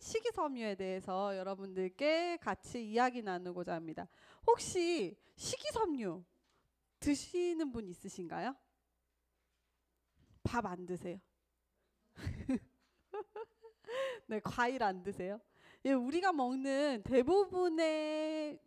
식이섬유에 대해서 여러분들께 같이 이야기 나누고자 합니다. 혹시 식이섬유 드시는 분 있으신가요? 밥 안 드세요? 네, 과일 안 드세요? 예, 우리가 먹는 대부분의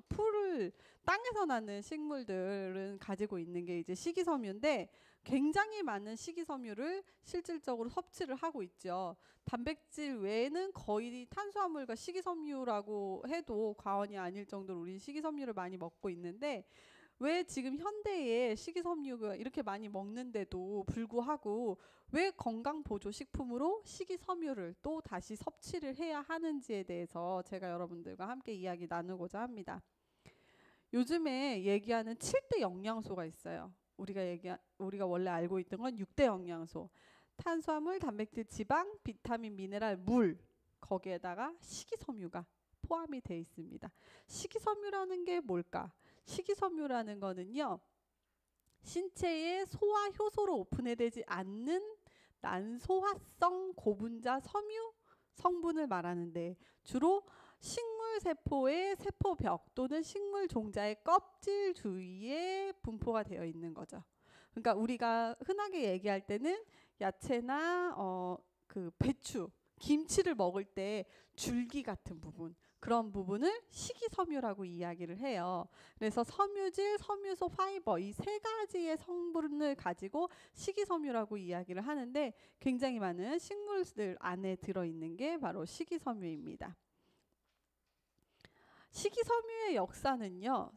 풀을 땅에서 나는 식물들은 가지고 있는 게 이제 식이섬유인데 굉장히 많은 식이섬유를 실질적으로 섭취를 하고 있죠. 단백질 외에는 거의 탄수화물과 식이섬유라고 해도 과언이 아닐 정도로 우리 식이섬유를 많이 먹고 있는데 왜 지금 현대에 식이섬유가 이렇게 많이 먹는데도 불구하고 왜 건강보조식품으로 식이섬유를 또 다시 섭취를 해야 하는지에 대해서 제가 여러분들과 함께 이야기 나누고자 합니다. 요즘에 얘기하는 7대 영양소가 있어요. 우리가 원래 알고 있던 건 6대 영양소. 탄수화물, 단백질, 지방, 비타민, 미네랄, 물. 거기에다가 식이섬유가 포함이 되어 있습니다. 식이섬유라는 게 뭘까? 식이섬유라는 거는요. 신체의 소화 효소로 오픈되지 않는 난소화성 고분자 섬유 성분을 말하는데 주로 식물 세포의 세포벽 또는 식물 종자의 껍질 주위에 분포가 되어 있는 거죠. 그러니까 우리가 흔하게 얘기할 때는 야채나 그 배추, 김치를 먹을 때 줄기 같은 부분 그런 부분을 식이섬유라고 이야기를 해요. 그래서 섬유질, 섬유소, 파이버 이 세 가지의 성분을 가지고 식이섬유라고 이야기를 하는데 굉장히 많은 식물들 안에 들어있는 게 바로 식이섬유입니다. 식이섬유의 역사는요.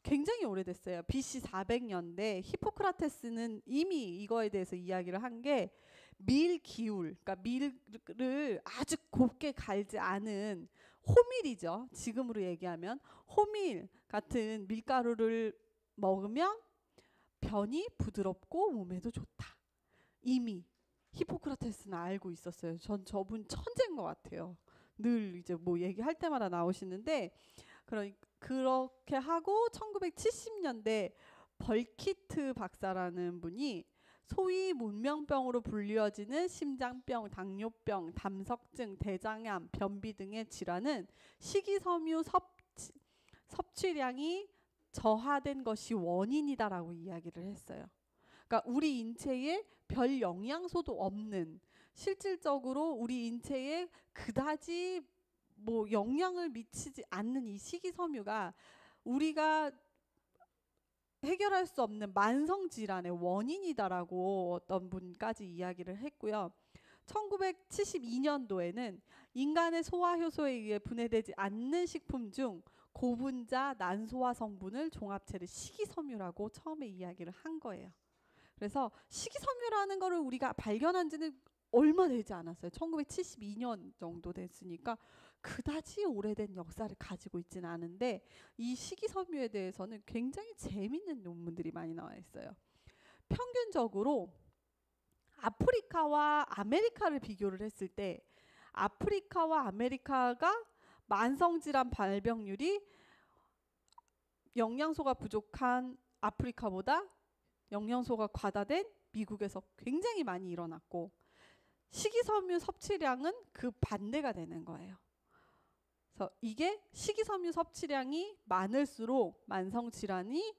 굉장히 오래됐어요. BC 400년대 히포크라테스는 이미 이거에 대해서 이야기를 한 게 밀 기울, 그러니까 밀을 아주 곱게 갈지 않은 호밀이죠. 지금으로 얘기하면 호밀 같은 밀가루를 먹으면 변이 부드럽고 몸에도 좋다. 이미 히포크라테스는 알고 있었어요. 전 저분 천재인 것 같아요. 늘 이제 뭐 얘기할 때마다 나오시는데 그렇게 하고 1970년대 벌키트 박사라는 분이 소위 문명병으로 불리워지는 심장병, 당뇨병, 담석증, 대장암, 변비 등의 질환은 식이섬유 섭취량이 저하된 것이 원인이다라고 이야기를 했어요. 그러니까 우리 인체에 별 영양소도 없는 실질적으로 우리 인체에 그다지 뭐 영향을 미치지 않는 이 식이섬유가 우리가 해결할 수 없는 만성 질환의 원인이다라고 어떤 분까지 이야기를 했고요. 1972년도에는 인간의 소화 효소에 의해 분해되지 않는 식품 중 고분자 난소화 성분을 종합체를 식이섬유라고 처음에 이야기를 한 거예요. 그래서 식이섬유라는 거를 우리가 발견한 지는 얼마 되지 않았어요. 1972년 정도 됐으니까 그다지 오래된 역사를 가지고 있지는 않은데 이 식이섬유에 대해서는 굉장히 재밌는 논문들이 많이 나와 있어요. 평균적으로 아프리카와 아메리카를 비교를 했을 때 아프리카와 아메리카가 만성질환 발병률이 영양소가 부족한 아프리카보다 영양소가 과다된 미국에서 굉장히 많이 일어났고 식이섬유 섭취량은 그 반대가 되는 거예요. 그래서 이게 식이섬유 섭취량이 많을수록 만성 질환이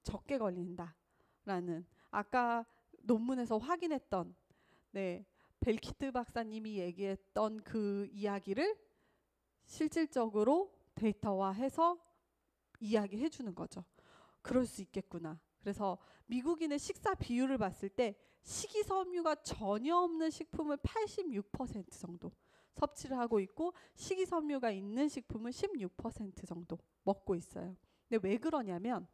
적게 걸린다라는 아까 논문에서 확인했던 벨키트 박사님이 얘기했던 그 이야기를 실질적으로 데이터화해서 이야기해 주는 거죠. 그럴 수 있겠구나. 그래서 미국인의 식사 비율을 봤을 때 식이섬유가 전혀 없는 식품을 86% 정도 섭취를 하고 있고 식이섬유가 있는 식품은 16% 정도 먹고 있어요. 근데 왜 그러냐면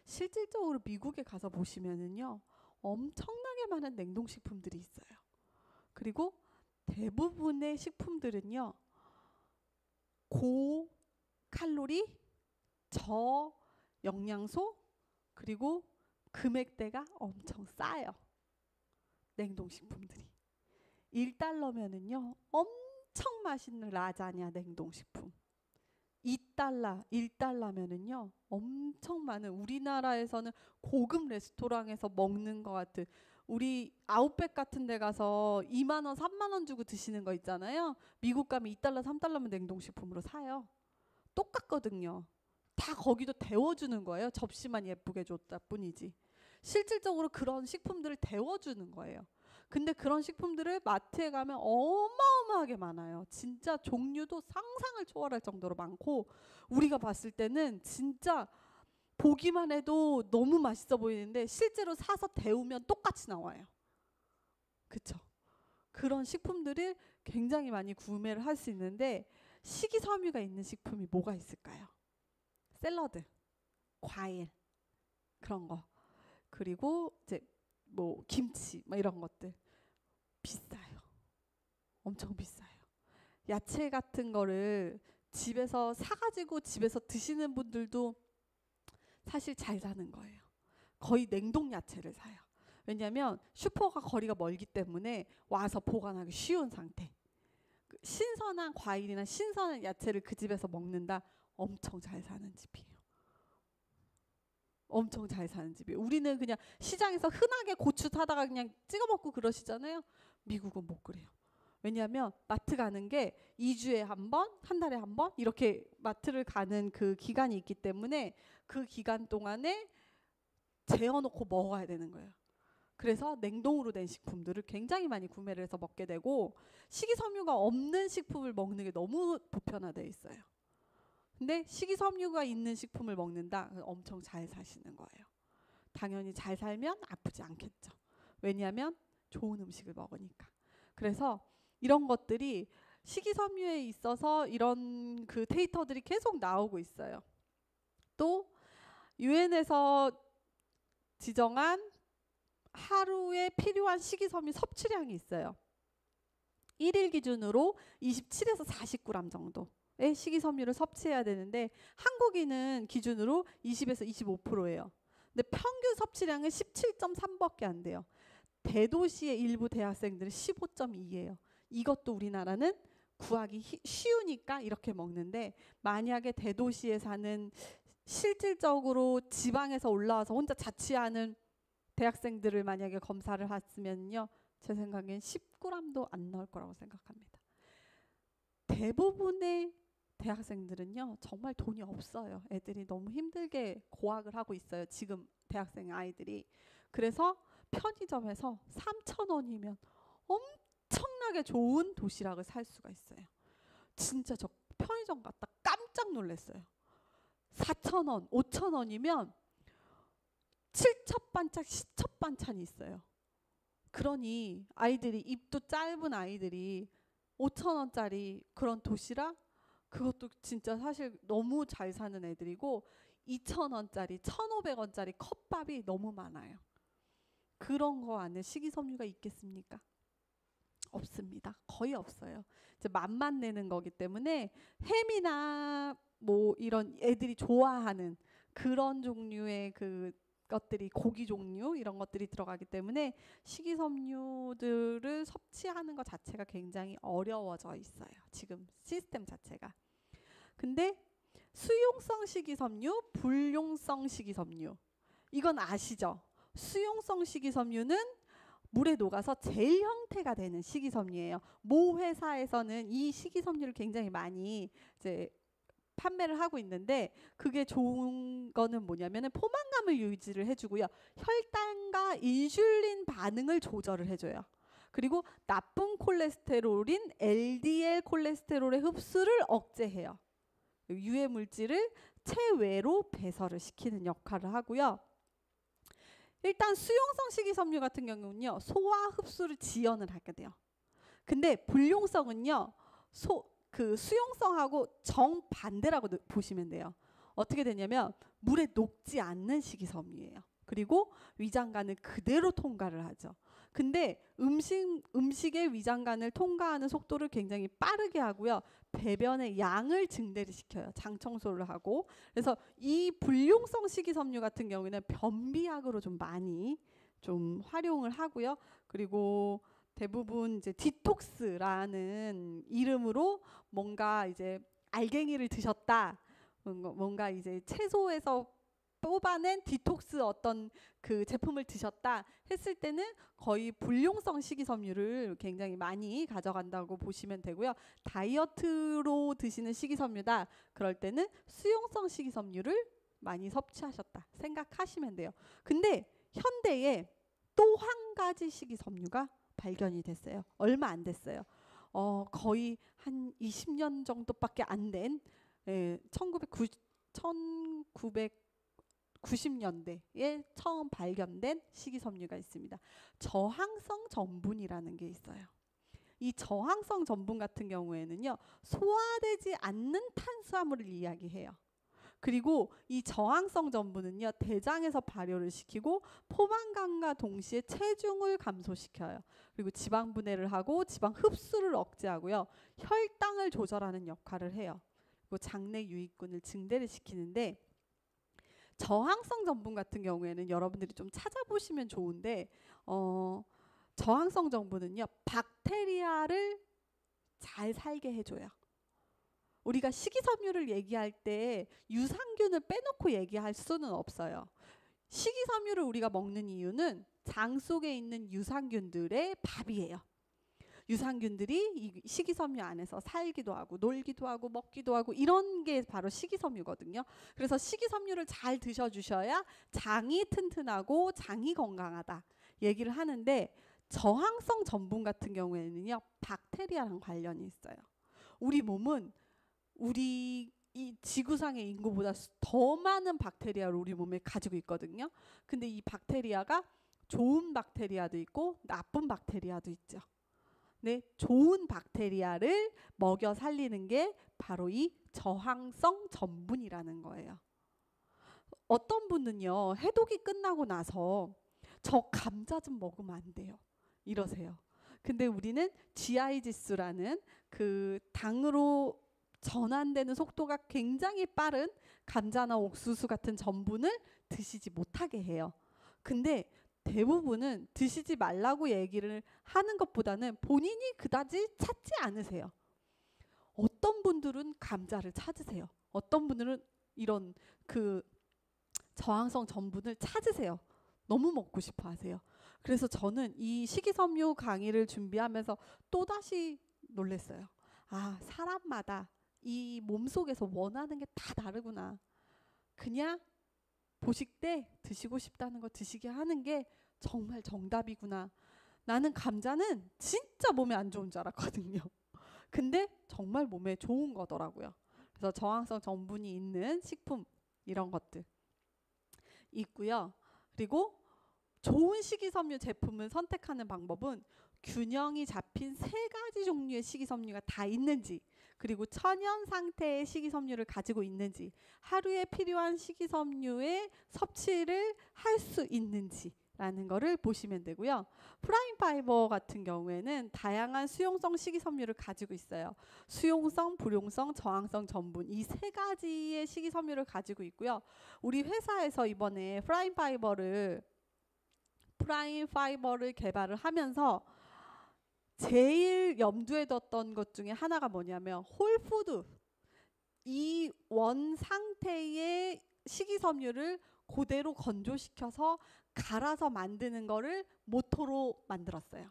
실질적으로 미국에 가서 보시면은요. 엄청나게 많은 냉동식품들이 있어요. 그리고 대부분의 식품들은요. 고칼로리, 저영양소 그리고 금액대가 엄청 싸요. 냉동식품들이. 1달러면은요. 엄청 맛있는 라자냐 냉동식품. 2달러, 1달러면은요. 엄청 많은 우리나라에서는 고급 레스토랑에서 먹는 것 같은 우리 아웃백 같은 데 가서 2만 원, 3만 원 주고 드시는 거 있잖아요. 미국 가면 2달러, 3달러면 냉동식품으로 사요. 똑같거든요. 다 거기도 데워주는 거예요. 접시만 예쁘게 줬다 뿐이지. 실질적으로 그런 식품들을 데워주는 거예요. 근데 그런 식품들을 마트에 가면 어마어마하게 많아요. 진짜 종류도 상상을 초월할 정도로 많고, 우리가 봤을 때는 진짜 보기만 해도 너무 맛있어 보이는데 실제로 사서 데우면 똑같이 나와요. 그쵸? 그런 식품들을 굉장히 많이 구매를 할 수 있는데, 식이섬유가 있는 식품이 뭐가 있을까요? 샐러드, 과일, 그런 거. 그리고 이제 뭐 김치 뭐 이런 것들 비싸요. 엄청 비싸요. 야채 같은 거를 집에서 사가지고 집에서 드시는 분들도 사실 잘 사는 거예요. 거의 냉동 야채를 사요. 왜냐하면 슈퍼가 거리가 멀기 때문에 와서 보관하기 쉬운 상태. 신선한 과일이나 신선한 야채를 그 집에서 먹는다. 엄청 잘 사는 집이에요. 엄청 잘 사는 집이에요. 우리는 그냥 시장에서 흔하게 고추 사다가 그냥 찍어 먹고 그러시잖아요. 미국은 못 그래요. 왜냐하면 마트 가는 게 2주에 한 번, 한 달에 한 번 이렇게 마트를 가는 그 기간이 있기 때문에 그 기간 동안에 재워놓고 먹어야 되는 거예요. 그래서 냉동으로 된 식품들을 굉장히 많이 구매를 해서 먹게 되고, 식이섬유가 없는 식품을 먹는 게 너무 보편화되어 있어요. 근데 식이섬유가 있는 식품을 먹는다? 엄청 잘 사시는 거예요. 당연히 잘 살면 아프지 않겠죠. 왜냐하면 좋은 음식을 먹으니까. 그래서 이런 것들이 식이섬유에 있어서 이런 그 데이터들이 계속 나오고 있어요. 또 유엔에서 지정한 하루에 필요한 식이섬유 섭취량이 있어요. 1일 기준으로 27에서 40g 정도의 식이섬유를 섭취해야 되는데, 한국인은 기준으로 20에서 25%예요. 근데 평균 섭취량은 17.3밖에 안 돼요. 대도시의 일부 대학생들은 15.2예요. 이것도 우리나라는 구하기 쉬우니까 이렇게 먹는데, 만약에 대도시에 사는 실질적으로 지방에서 올라와서 혼자 자취하는 대학생들을 만약에 검사를 했으면요, 제 생각엔 10g도 안 나올 거라고 생각합니다. 대부분의 대학생들은요 정말 돈이 없어요. 애들이 너무 힘들게 고학을 하고 있어요. 지금 대학생 아이들이. 그래서 편의점에서 3,000원이면 엄청나게 좋은 도시락을 살 수가 있어요. 진짜 저 편의점 갔다 깜짝 놀랐어요. 4,000원, 5,000원이면 7첩 반찬, 10첩 반찬이 있어요. 그러니 아이들이, 입도 짧은 아이들이 5,000원짜리 그런 도시락, 그것도 진짜 사실 너무 잘 사는 애들이고, 2,000원짜리, 1,500원짜리 컵밥이 너무 많아요. 그런 거 안에 식이섬유가 있겠습니까? 없습니다. 거의 없어요. 이제 맛만 내는 거기 때문에 햄이나 뭐 이런 애들이 좋아하는 그런 종류의 그 것들이, 고기 종류 이런 것들이 들어가기 때문에 식이섬유들을 섭취하는 것 자체가 굉장히 어려워져 있어요. 지금 시스템 자체가. 근데 수용성 식이섬유, 불용성 식이섬유, 이건 아시죠? 수용성 식이섬유는 물에 녹아서 젤 형태가 되는 식이섬유예요. 모 회사에서는 이 식이섬유를 굉장히 많이 이제 판매를 하고 있는데, 그게 좋은 거는 뭐냐면은 포만감을 유지를 해주고요. 혈당과 인슐린 반응을 조절을 해줘요. 그리고 나쁜 콜레스테롤인 LDL 콜레스테롤의 흡수를 억제해요. 유해 물질을 체외로 배설을 시키는 역할을 하고요. 일단 수용성 식이섬유 같은 경우는요, 소화 흡수를 지연을 하게 돼요. 근데 불용성은요, 그 수용성하고 정반대라고 보시면 돼요. 어떻게 되냐면 물에 녹지 않는 식이섬유예요. 그리고 위장관을 그대로 통과를 하죠. 근데 음식의 위장관을 통과하는 속도를 굉장히 빠르게 하고요. 배변의 양을 증대를 시켜요. 장 청소를 하고. 그래서 이 불용성 식이섬유 같은 경우에는 변비약으로 좀 많이 좀 활용을 하고요. 그리고 대부분 이제 디톡스라는 이름으로 뭔가 이제 알갱이를 드셨다, 뭔가 이제 채소에서 뽑아낸 디톡스 어떤 그 제품을 드셨다 했을 때는 거의 불용성 식이섬유를 굉장히 많이 가져간다고 보시면 되고요. 다이어트로 드시는 식이섬유다 그럴 때는 수용성 식이섬유를 많이 섭취하셨다 생각하시면 돼요. 근데 현대에 또 한 가지 식이섬유가 발견이 됐어요. 얼마 안 됐어요. 거의 한 20년 정도밖에 안 된 1990년대에 처음 발견된 식이섬유가 있습니다. 저항성 전분이라는 게 있어요. 이 저항성 전분 같은 경우에는요, 소화되지 않는 탄수화물을 이야기해요. 그리고 이 저항성 전분은요, 대장에서 발효를 시키고 포만감과 동시에 체중을 감소시켜요. 그리고 지방 분해를 하고 지방 흡수를 억제하고요, 혈당을 조절하는 역할을 해요. 그리고 장내 유익균을 증대를 시키는데, 저항성 전분 같은 경우에는 여러분들이 좀 찾아보시면 좋은데, 저항성 전분은요, 박테리아를 잘 살게 해줘요. 우리가 식이섬유를 얘기할 때 유산균을 빼놓고 얘기할 수는 없어요. 식이섬유를 우리가 먹는 이유는 장 속에 있는 유산균들의 밥이에요. 유산균들이 이 식이섬유 안에서 살기도 하고 놀기도 하고 먹기도 하고 이런 게 바로 식이섬유거든요. 그래서 식이섬유를 잘 드셔주셔야 장이 튼튼하고 장이 건강하다 얘기를 하는데, 저항성 전분 같은 경우에는요, 박테리아랑 관련이 있어요. 우리 몸은 우리 이 지구상의 인구보다 더 많은 박테리아를 우리 몸에 가지고 있거든요. 근데 이 박테리아가 좋은 박테리아도 있고 나쁜 박테리아도 있죠. 네, 좋은 박테리아를 먹여 살리는 게 바로 이 저항성 전분이라는 거예요. 어떤 분은요, 해독이 끝나고 나서 저 감자 좀 먹으면 안 돼요 이러세요. 근데 우리는 GI 지수라는 그 당으로 전환되는 속도가 굉장히 빠른 감자나 옥수수 같은 전분을 드시지 못하게 해요. 근데 대부분은 드시지 말라고 얘기를 하는 것보다는 본인이 그다지 찾지 않으세요. 어떤 분들은 감자를 찾으세요. 어떤 분들은 이런 그 저항성 전분을 찾으세요. 너무 먹고 싶어 하세요. 그래서 저는 이 식이섬유 강의를 준비하면서 또다시 놀랐어요. 아, 사람마다 이 몸속에서 원하는 게 다 다르구나. 그냥 보식 때 드시고 싶다는 거 드시게 하는 게 정말 정답이구나. 나는 감자는 진짜 몸에 안 좋은 줄 알았거든요. 근데 정말 몸에 좋은 거더라고요. 그래서 저항성 전분이 있는 식품 이런 것들 있고요. 그리고 좋은 식이섬유 제품을 선택하는 방법은 균형이 잡힌 3가지 종류의 식이섬유가 다 있는지, 그리고 천연 상태의 식이섬유를 가지고 있는지, 하루에 필요한 식이섬유의 섭취를 할 수 있는지라는 거를 보시면 되고요. 프라임 파이버 같은 경우에는 다양한 수용성 식이섬유를 가지고 있어요. 수용성, 불용성, 저항성 전분 이 3가지의 식이섬유를 가지고 있고요. 우리 회사에서 이번에 프라임 파이버를 개발을 하면서 제일 염두에 뒀던 것 중에 하나가 뭐냐면 홀푸드, 이 원 상태의 식이섬유를 그대로 건조시켜서 갈아서 만드는 거를 모토로 만들었어요.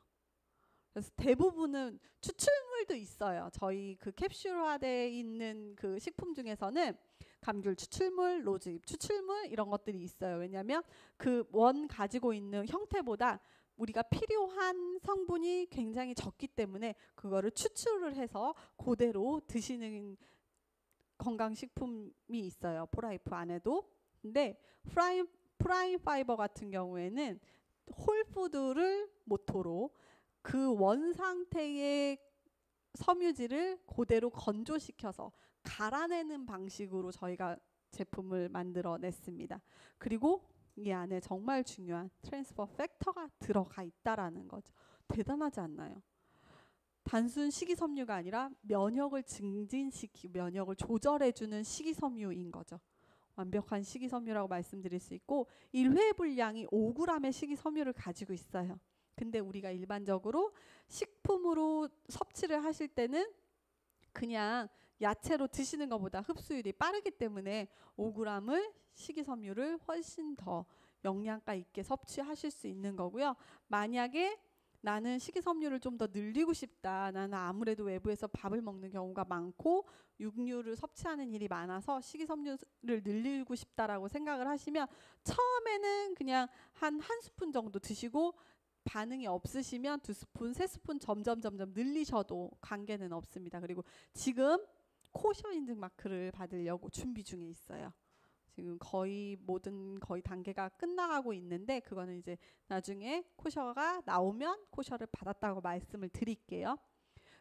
그래서 대부분은 추출물도 있어요. 저희 그 캡슐화되어 있는 그 식품 중에서는 감귤 추출물, 로즈잎 추출물 이런 것들이 있어요. 왜냐하면 그 원 가지고 있는 형태보다 우리가 필요한 성분이 굉장히 적기 때문에 그거를 추출을 해서 그대로 드시는 건강식품이 있어요. 프라이프 안에도. 근데 프라임 파이버 같은 경우에는 홀푸드를 모토로 그 원 상태의 섬유질을 그대로 건조시켜서 갈아내는 방식으로 저희가 제품을 만들어냈습니다. 그리고 이 안에 정말 중요한 트랜스퍼 팩터가 들어가 있다라는 거죠. 대단하지 않나요? 단순 식이섬유가 아니라 면역을 증진시키고 면역을 조절해주는 식이섬유인 거죠. 완벽한 식이섬유라고 말씀드릴 수 있고 1회 분량이 5g의 식이섬유를 가지고 있어요. 근데 우리가 일반적으로 식품으로 섭취를 하실 때는 그냥 야채로 드시는 것보다 흡수율이 빠르기 때문에 5g을 식이섬유를 훨씬 더 영양가 있게 섭취하실 수 있는 거고요. 만약에 나는 식이섬유를 좀 더 늘리고 싶다. 나는 아무래도 외부에서 밥을 먹는 경우가 많고 육류를 섭취하는 일이 많아서 식이섬유를 늘리고 싶다라고 생각을 하시면 처음에는 그냥 한 스푼 정도 드시고 반응이 없으시면 2스푼, 3스푼 점점 늘리셔도 관계는 없습니다. 그리고 지금 코셔 인증 마크를 받으려고 준비 중에 있어요. 지금 거의 단계가 끝나가고 있는데 그거는 이제 나중에 코셔가 나오면 코셔를 받았다고 말씀을 드릴게요.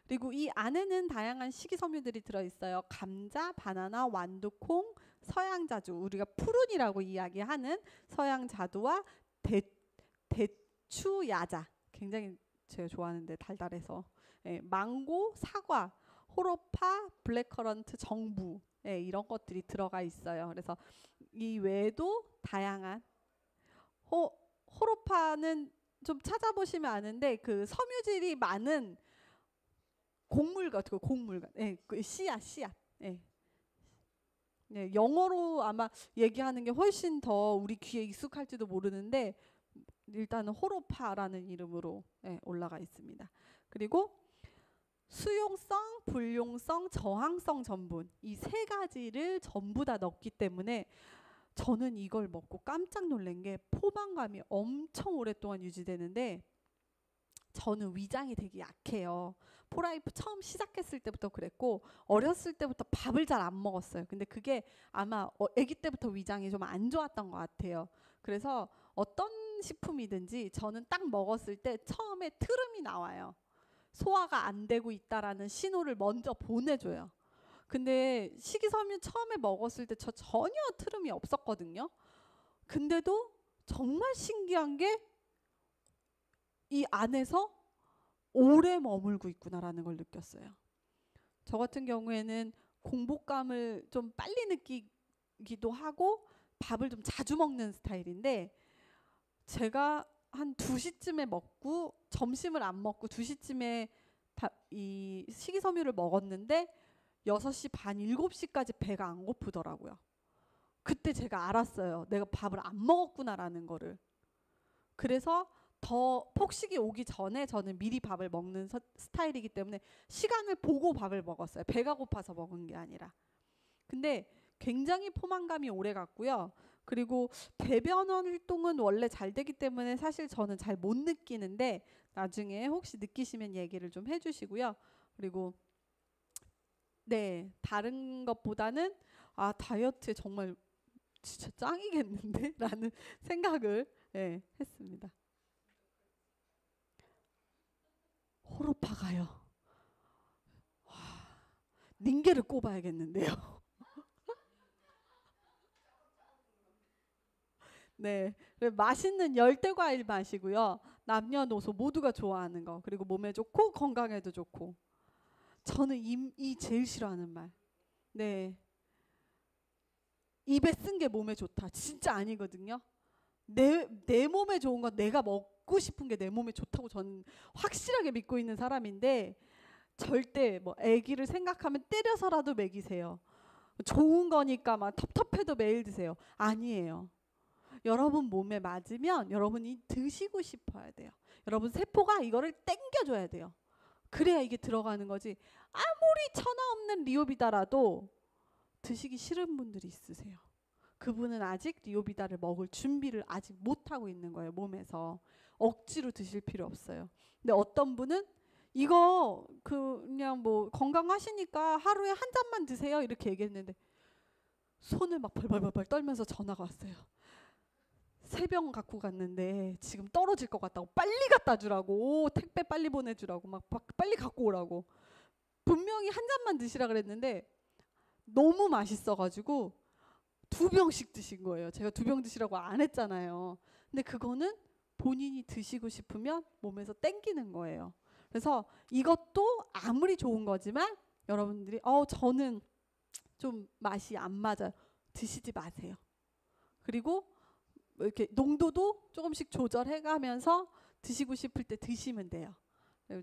그리고 이 안에는 다양한 식이섬유들이 들어있어요. 감자, 바나나, 완두콩, 서양자두, 우리가 푸른이라고 이야기하는 서양자두와 대추야자, 굉장히 제가 좋아하는데 달달해서, 망고, 사과, 호로파, 블랙커런트, 정부, 이런 것들이 들어가 있어요. 그래서 이 외에도 다양한 호로파는 좀 찾아보시면 아는데 그 섬유질이 많은 곡물 같은 그 씨앗. 영어로 아마 얘기하는 게 훨씬 더 우리 귀에 익숙할지도 모르는데 일단은 호로파라는 이름으로 올라가 있습니다. 그리고 수용성, 불용성, 저항성 전분, 이 세 가지를 전부 다 넣기 때문에 저는 이걸 먹고 깜짝 놀란 게 포만감이 엄청 오랫동안 유지되는데 저는 위장이 되게 약해요. 포라이프 처음 시작했을 때부터 그랬고 어렸을 때부터 밥을 잘 안 먹었어요. 근데 그게 아마 아기 때부터 위장이 좀 안 좋았던 것 같아요. 그래서 어떤 식품이든지 저는 딱 먹었을 때 처음에 트름이 나와요. 소화가 안 되고 있다라는 신호를 먼저 보내줘요. 근데 식이섬유 처음에 먹었을 때 저 전혀 트름이 없었거든요. 근데도 정말 신기한 게 이 안에서 오래 머물고 있구나라는 걸 느꼈어요. 저 같은 경우에는 공복감을 좀 빨리 느끼기도 하고 밥을 좀 자주 먹는 스타일인데 제가 한 2시쯤에 먹고 점심을 안 먹고 2시쯤에 이 식이섬유를 먹었는데 6시 반, 7시까지 배가 안 고프더라고요. 그때 제가 알았어요. 내가 밥을 안 먹었구나라는 거를. 그래서 더 폭식이 오기 전에 저는 미리 밥을 먹는 스타일이기 때문에 시간을 보고 밥을 먹었어요. 배가 고파서 먹은 게 아니라. 근데 굉장히 포만감이 오래 갔고요. 그리고 배변 활동은 원래 잘 되기 때문에 사실 저는 잘 못 느끼는데 나중에 혹시 느끼시면 얘기를 좀 해주시고요. 그리고 다른 것보다는 다이어트에 정말 진짜 짱이겠는데? 라는 생각을 했습니다. 호로파가요. 와, 닌게를 꼽아야겠는데요. 네, 맛있는 열대과일 맛이고요. 남녀노소 모두가 좋아하는 거. 그리고 몸에 좋고 건강에도 좋고. 저는 이 제일 싫어하는 말. 네, 입에 쓴 게 몸에 좋다. 진짜 아니거든요. 내 몸에 좋은 건 내가 먹고 싶은 게 내 몸에 좋다고 저는 확실하게 믿고 있는 사람인데 절대 뭐 아기를 생각하면 때려서라도 먹이세요. 좋은 거니까 막 텁텁해도 매일 드세요. 아니에요. 여러분 몸에 맞으면 여러분이 드시고 싶어야 돼요. 여러분 세포가 이거를 땡겨줘야 돼요. 그래야 이게 들어가는 거지. 아무리 천하 없는 리오비다라도 드시기 싫은 분들이 있으세요. 그분은 아직 리오비다를 먹을 준비를 아직 못하고 있는 거예요. 몸에서. 억지로 드실 필요 없어요. 근데 어떤 분은 이거 그냥 뭐 건강하시니까 하루에 한 잔만 드세요 이렇게 얘기했는데 손을 막 벌벌벌 떨면서 전화가 왔어요. 3병 갖고 갔는데 지금 떨어질 것 같다고 빨리 갖다 주라고 택배 빨리 보내주라고 막 빨리 갖고 오라고 분명히 한 잔만 드시라 그랬는데 너무 맛있어가지고 2병씩 드신 거예요. 제가 2병 드시라고 안 했잖아요. 근데 그거는 본인이 드시고 싶으면 몸에서 땡기는 거예요. 그래서 이것도 아무리 좋은 거지만 여러분들이 저는 좀 맛이 안 맞아요. 드시지 마세요. 그리고 이렇게 농도도 조금씩 조절해 가면서 드시고 싶을 때 드시면 돼요.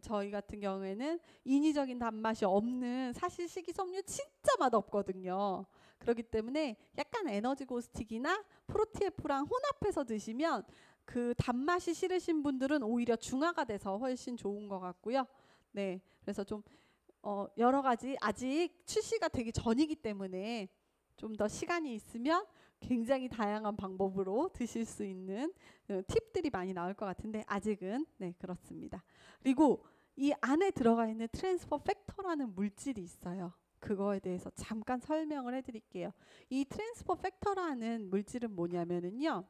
저희 같은 경우에는 인위적인 단맛이 없는 사실 식이섬유 진짜 맛없거든요. 그렇기 때문에 약간 에너지 고스틱이나 프로티에프랑 혼합해서 드시면 그 단맛이 싫으신 분들은 오히려 중화가 돼서 훨씬 좋은 것 같고요. 네, 그래서 좀 여러 가지 아직 출시가 되기 전이기 때문에 좀 더 시간이 있으면 굉장히 다양한 방법으로 드실 수 있는 팁들이 많이 나올 것 같은데 아직은 네 그렇습니다. 그리고 이 안에 들어가 있는 트랜스퍼 팩터라는 물질이 있어요. 그거에 대해서 잠깐 설명을 해드릴게요. 이 트랜스퍼 팩터라는 물질은 뭐냐면은요.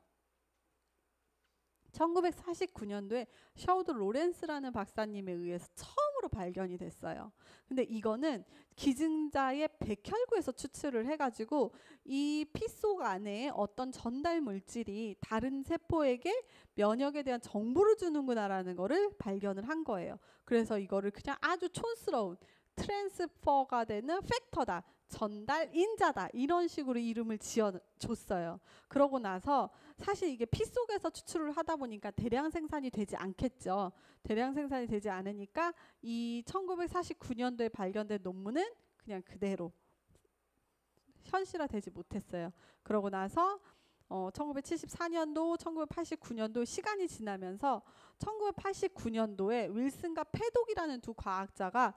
1949년도에 샤우드 로렌스라는 박사님에 의해서 처음으로 발견이 됐어요. 근데 이거는 기증자의 백혈구에서 추출을 해가지고 이 피 속 안에 어떤 전달 물질이 다른 세포에게 면역에 대한 정보를 주는구나라는 거를 발견을 한 거예요. 그래서 이거를 그냥 아주 촌스러운 트랜스퍼가 되는 팩터다, 전달인자다 이런 식으로 이름을 지어줬어요. 그러고 나서 사실 이게 피 속에서 추출을 하다 보니까 대량 생산이 되지 않겠죠. 대량 생산이 되지 않으니까 이 1949년도에 발견된 논문은 그냥 그대로 현실화되지 못했어요. 그러고 나서 1974년도, 1989년도 시간이 지나면서 1989년도에 윌슨과 패독이라는 두 과학자가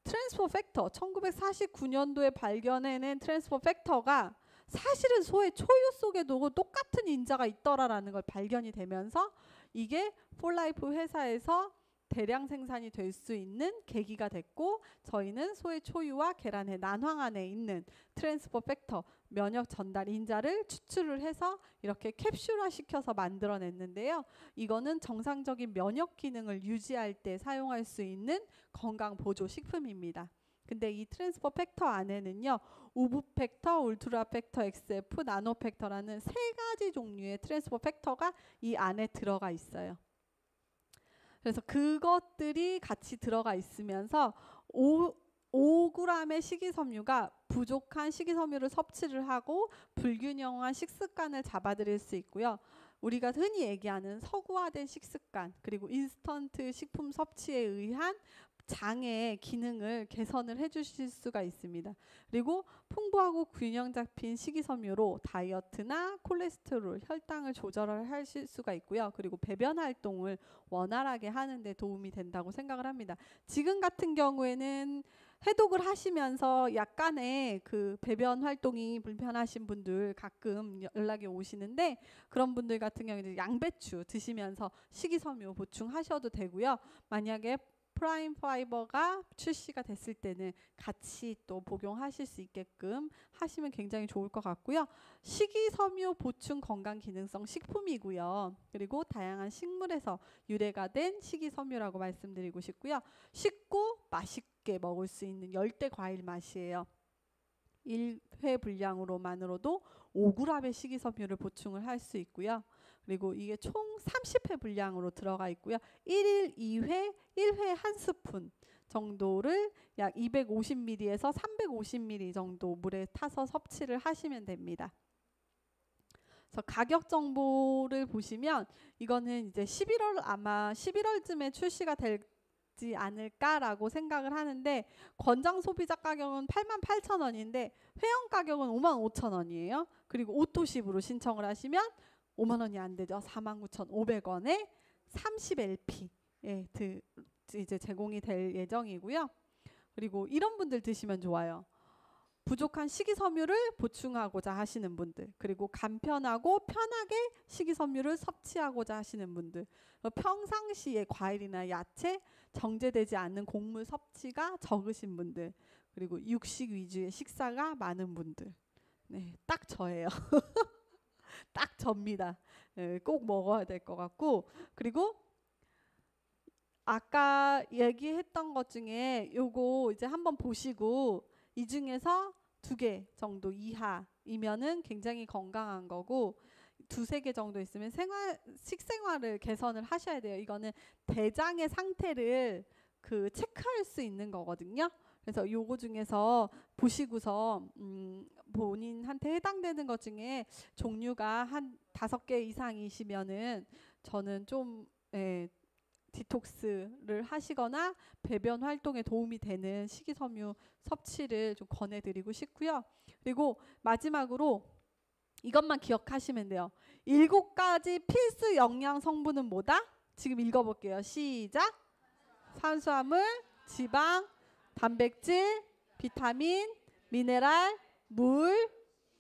트랜스퍼 팩터 1949년도에 발견해낸 트랜스퍼 팩터가 사실은 소의 초유 속에도 똑같은 인자가 있더라라는 걸 발견이 되면서 이게 폴라이프 회사에서 대량 생산이 될 수 있는 계기가 됐고 저희는 소의 초유와 계란의 난황 안에 있는 트랜스퍼 팩터 면역 전달 인자를 추출을 해서 이렇게 캡슐화 시켜서 만들어냈는데요. 이거는 정상적인 면역 기능을 유지할 때 사용할 수 있는 건강 보조 식품입니다. 근데 이 트랜스퍼 팩터 안에는요. 우부 팩터, 울트라 팩터 XF, 나노 팩터라는 세 가지 종류의 트랜스퍼 팩터가 이 안에 들어가 있어요. 그래서 그것들이 같이 들어가 있으면서 5g의 식이섬유가 부족한 식이섬유를 섭취를 하고 불균형한 식습관을 잡아들일 수 있고요. 우리가 흔히 얘기하는 서구화된 식습관 그리고 인스턴트 식품 섭취에 의한 장의 기능을 개선을 해주실 수가 있습니다. 그리고 풍부하고 균형 잡힌 식이섬유로 다이어트나 콜레스테롤, 혈당을 조절을 하실 수가 있고요. 그리고 배변 활동을 원활하게 하는 데 도움이 된다고 생각을 합니다. 지금 같은 경우에는 해독을 하시면서 약간의 그 배변 활동이 불편하신 분들 가끔 연락이 오시는데 그런 분들 같은 경우에는 양배추 드시면서 식이섬유 보충하셔도 되고요. 만약에 프라임 파이버가 출시가 됐을 때는 같이 또 복용하실 수 있게끔 하시면 굉장히 좋을 것 같고요. 식이섬유 보충 건강 기능성 식품이고요. 그리고 다양한 식물에서 유래가 된 식이섬유라고 말씀드리고 싶고요. 쉽고 맛있게 먹을 수 있는 열대 과일 맛이에요. 1회 분량으로만으로도 5g의 식이섬유를 보충을 할 수 있고요. 그리고 이게 총 30회 분량으로 들어가 있고요. 1일 2회, 1회 1스푼 정도를 약 250ml에서 350ml 정도 물에 타서 섭취를 하시면 됩니다. 그래서 가격 정보를 보시면 이거는 이제 11월 아마 11월쯤에 출시가 되지 않을까라고 생각을 하는데 권장 소비자 가격은 88,000원인데 회원 가격은 55,000원이에요. 그리고 오토십으로 신청을 하시면 5만 원이 안 되죠. 49,500원에 30LP 예, 이제 제공이 될 예정이고요. 그리고 이런 분들 드시면 좋아요. 부족한 식이섬유를 보충하고자 하시는 분들, 그리고 간편하고 편하게 식이섬유를 섭취하고자 하시는 분들, 평상시에 과일이나 야채, 정제되지 않는 곡물 섭취가 적으신 분들, 그리고 육식 위주의 식사가 많은 분들, 네, 딱 저예요. 딱 접니다. 네, 꼭 먹어야 될 것 같고 그리고 아까 얘기했던 것 중에 요거 이제 한번 보시고 이 중에서 2개 정도 이하이면은 굉장히 건강한 거고 2~3개 정도 있으면 식생활을 개선을 하셔야 돼요. 이거는 대장의 상태를 그 체크할 수 있는 거거든요. 그래서 요거 중에서 보시고서 본인한테 해당되는 것 중에 종류가 한 5개 이상이시면은 저는 좀 디톡스를 하시거나 배변 활동에 도움이 되는 식이섬유 섭취를 좀 권해드리고 싶고요. 그리고 마지막으로 이것만 기억하시면 돼요. 7가지 필수 영양 성분은 뭐다? 지금 읽어볼게요. 시작. 탄수화물, 지방, 단백질, 비타민, 미네랄, 물,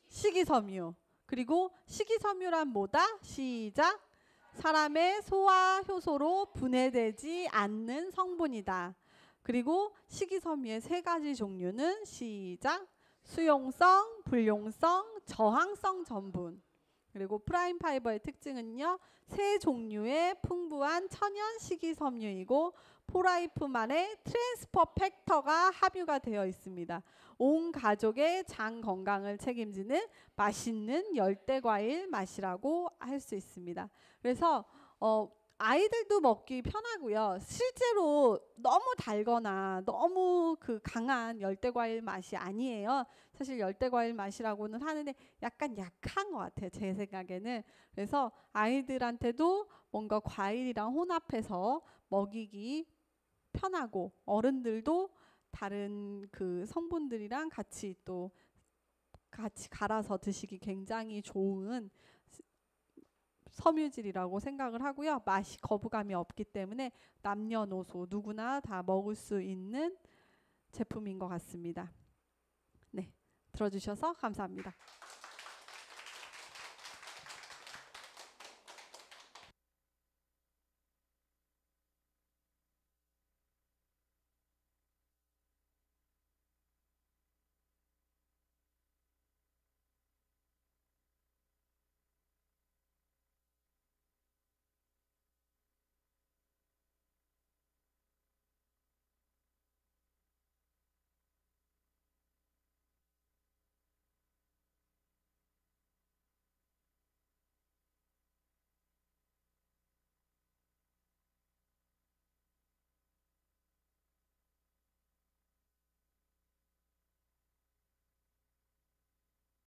식이섬유. 그리고 식이섬유란 뭐다? 시작. 사람의 소화 효소로 분해되지 않는 성분이다. 그리고 식이섬유의 3가지 종류는 시작. 수용성, 불용성, 저항성 전분. 그리고 프라임 파이버의 특징은요. 3종류의 풍부한 천연 식이섬유이고 포라이프만의 트랜스퍼 팩터가 함유가 되어 있습니다. 온 가족의 장 건강을 책임지는 맛있는 열대과일 맛이라고 할 수 있습니다. 그래서 아이들도 먹기 편하고요. 실제로 너무 달거나 너무 그 강한 열대과일 맛이 아니에요. 사실 열대과일 맛이라고는 하는데 약간 약한 것 같아요. 제 생각에는. 그래서 아이들한테도 뭔가 과일이랑 혼합해서 먹이기 편하고 어른들도 다른 그 성분들이랑 같이 갈아서 드시기 굉장히 좋은 섬유질이라고 생각을 하고요. 맛이 거부감이 없기 때문에 남녀노소 누구나 다 먹을 수 있는 제품인 것 같습니다. 네, 들어주셔서 감사합니다.